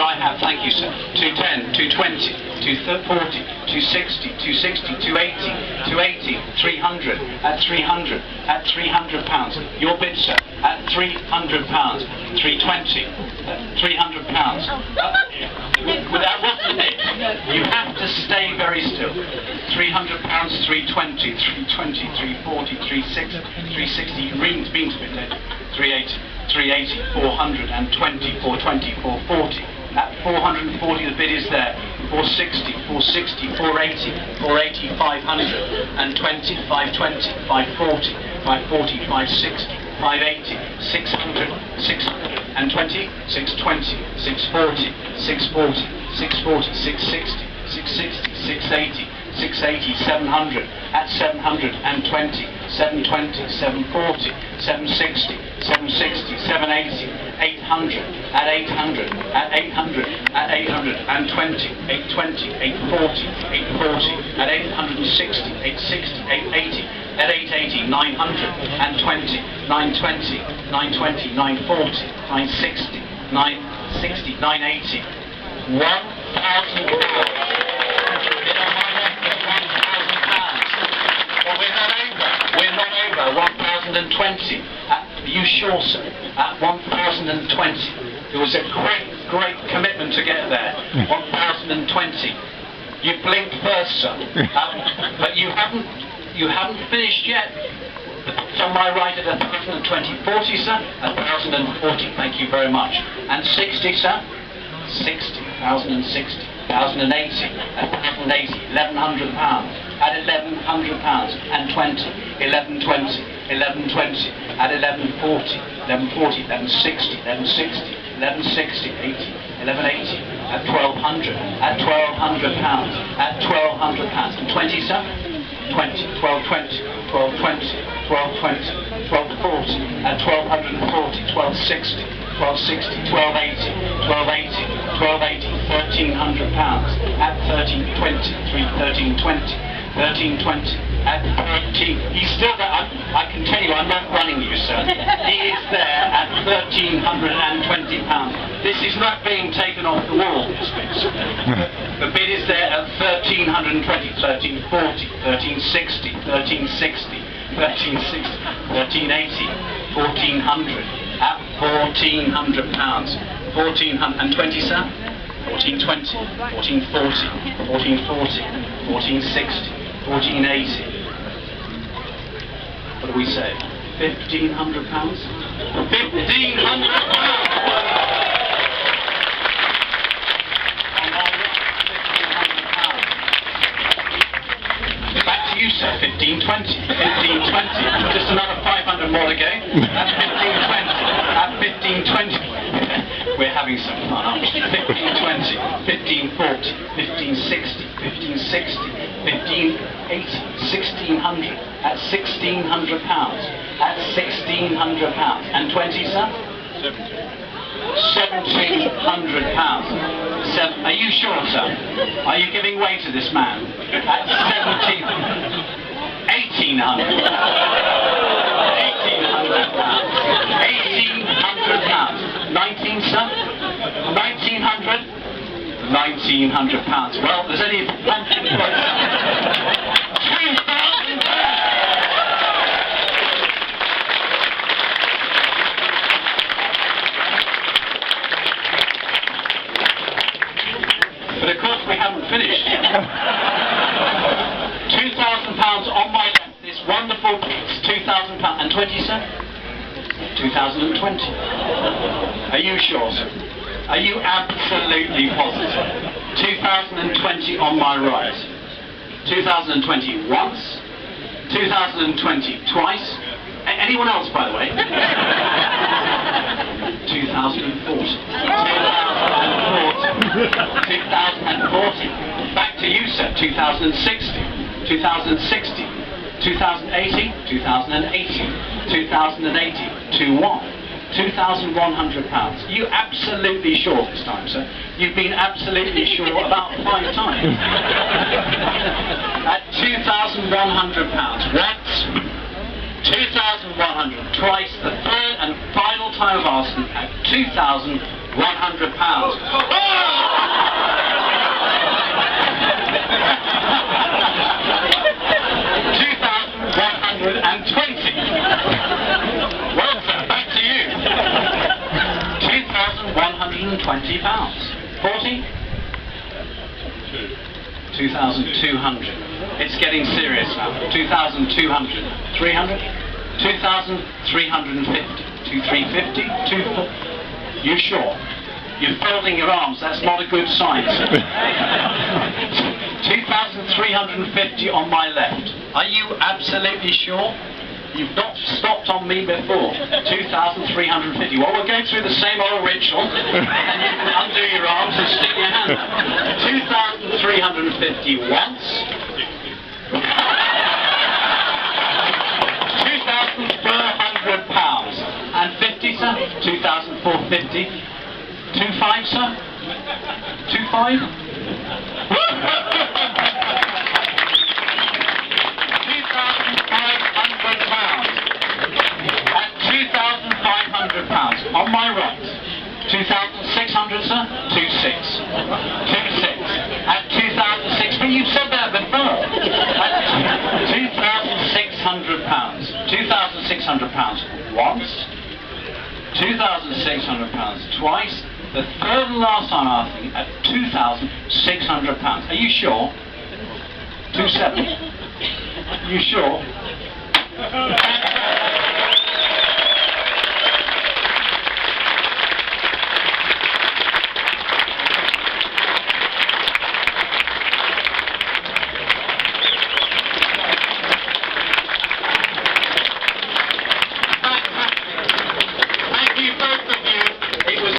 that I have, thank you, sir. 210, 220, 240, 260, 260, 280, 280, 300, at 300, at 300 pounds. Your bid, sir, at 300 pounds, 320, 300 pounds. That wasn't it. You have to stay very still. 300 pounds, 320, 320, 340, 360, 360, beans a bit late. 380, 380, 420, 420, 440. At 440 the bid is there. 460, 460, 480, 480, 500, and 20, 520, 540, 540, 560, 580, 600, 620, 620, 640, 640, 640, 660, 660, 680, 680, 700, at 720, 720, 740, 760, 760, 780, 800, at 800, at 800, at 820, 820, 840, 840, at 860, 860, 880, at 880, 900, and 20, 920, 920, 940, 960, 960, 980, 1,000 pounds. We're not over 1,020. Are you sure, sir? At 1,020. It was a great commitment to get there. 1,020. You blinked first, sir. But you haven't finished yet. On my right at 1,020. 40, sir? 1,040. Thank you very much. And 60, sir? 60. 1,060. 1,080. 1,080. 1,100 pounds. At 1,100 pounds. And 20. 1,120. 1,120. At 1,140. 1,140. 1,160. 1,160. 1,160. 80. 1,180. At 1,200. At 1,200 pounds. At 1,200 pounds. And 20, sir? 20. 1,220. 1,220. 1,220. 1,240. At 1,240. 1,260. 1,260. 1,280. 1,280. 1,280. 1,300 pounds. At 1,320. 1,320. 1,320. At 13. He's still there. I can tell you, I'm not running you, sir. He is there at 1,320 pounds. This is not being taken off the wall, this bid. The bid is there at 1,320, 1,340, 1,360, 1,360, 1,360, 1,380, 1,400. At 1,400 pounds. 1,400 and 20, sir? 1,420, 1,440, 1,440, 1,460. 1,480. What do we say? 1,500 pounds? 1,500 pounds! Back to you, sir. 1,520. 1,520. Just another 500 more to go. That's 1,520. At 1,520. We're having some fun, aren't we? 1,520. 1,540. 1,560. 1,560. 1,580, 1,600, at 1,600 pounds, at 1,600 pounds, and 20, sir? 1,700 pounds. Are you sure, sir? Are you giving way to this man? At 1,800. 1,800 pounds. 1,800 pounds. 19, sir? 1,900? 1,900 pounds. Well, there's only one thing close. 2,000 pounds! But of course we haven't finished. 2,000 pounds on my left. This wonderful piece. 2,000 pounds. And 20, sir? 2020. Are you sure, sir? Are you absolutely positive? 2020 on my right. 2020 once. 2020 twice. Anyone else, by the way? 2040. 2040. Back to you, sir. 2060. 2060. 2080. 2080. 2080. 21. 2,100 pounds. Are you absolutely sure this time, sir? You've been absolutely sure about 5 times. At 2,100 pounds. Once, 2,100. Twice, the third and final time of asking at 2,100 pounds. £20. 40? 2,200. It's getting serious now. 2,200. 300? 2,350. 2,350? 2,400. You sure? You're folding your arms. That's not a good sign, sir. 2,350 on my left. Are you absolutely sure? You've not stopped on me before. 2,350. Well, we'll go through the same old ritual, and you can undo your arms and stick your hand up. 2,350 once. 2,400 pounds. And 50, sir? 2,450. 2,500, sir? 2,500? 2,500 pounds. And 2,500 pounds. On my right. 2,600, sir? 2,600. 2,600. At 2,600. But you said that before. At 2,600 pounds. 2,600 pounds once. 2,600 pounds twice. The third and last time I'm asking at 2,600 pounds. Are you sure? 2,700. You sure?